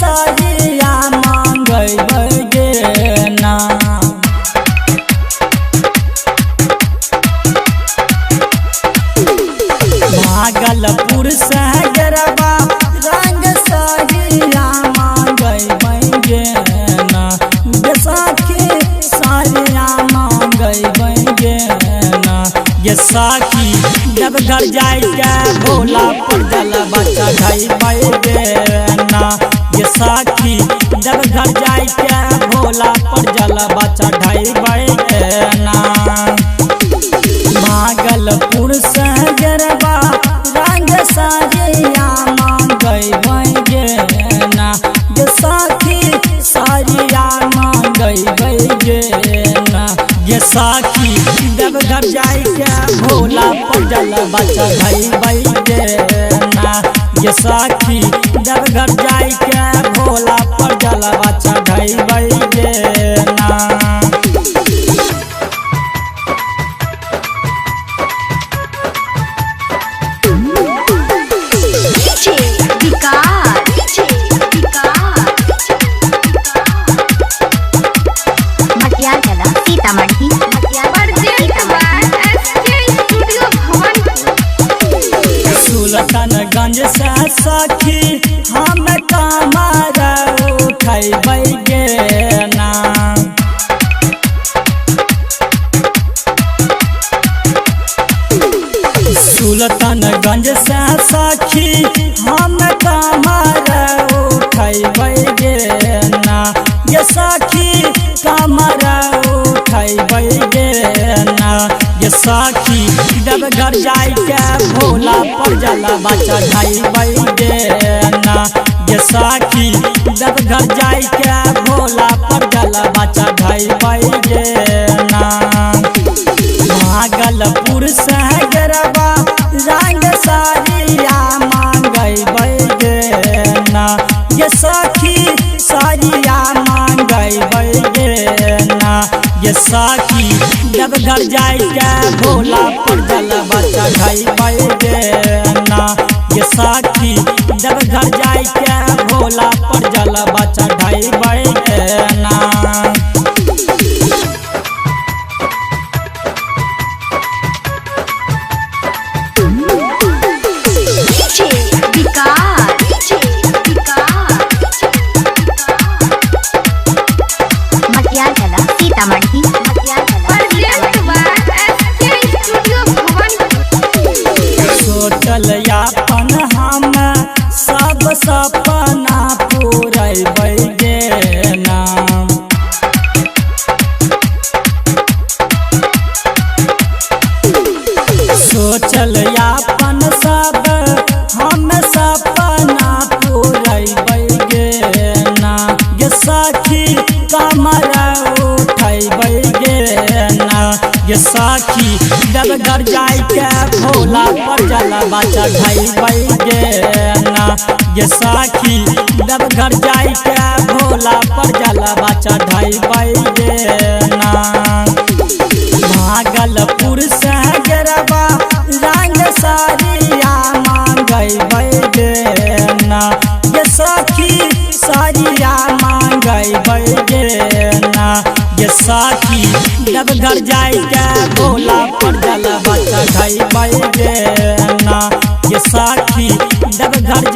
सारिया मांगबै गे ना। भागलपुर से गरबा रंग सारिया मांगबै गे ना। बैसाखी सारिया मांगबै गे ना। ये साखी जब घर जाइके भोला पर जलवा चढ़ाई गे ना। ये साखी जब घर जाइके भोला पर जलवा चढ़ाई गे ना। भागलपुर से गरबा रंग सारिया मांगबै गे ना। ये साखी सारिया मांगबै गे ना। ये साखी जब घर जाइके भोला पर जलवा चढ़ाई गे ना। ये साखी जब घर जाइके भोला पर जलवा चढ़ाई गे ना। सुल्तानगंज से सखी हम कमर उठबै गे ना। सुल्तानगंज से सखी हम कमर उठबै गे ना। ये सखी कमर उठबै गे ना। ये सखी जब घर जाइके भोला पर जलवा चढ़ाई गे ना। ये सखी जब घर जाइके भोला पर जलवा चढ़ाई गे ना। भागलपुर से गरबा रंग सारिया मांगबै गे ना। ये सखी सारिया मांगबै गे ना। ये सखी जब घर जाइके भोला पर जलवा चढ़ाई गे ना। ये सखी जब घर जाइके भोला पर जलवा चढ़ाई गे ना। सोचल यापन हम सब सपना पूरबै गे ना। सोचल यापन सब हम सपना पूरबै गे ना। ये सखी कमर उठबै गे ना। ये सखी जब घर जाइके भोला पर जलवा चढ़ाई गे ना। ये सखी जब घर जाइके भोला पर जलवा चढ़ाई गे ना। भागलपुर से गरबा रंग सारिया मांगबै गे ना। ये सखी सारिया मांगबै गे ना। ये सखी जब घर जाइके भोला पर जलवा चढ़ाई गे ना। ये सखी जब घर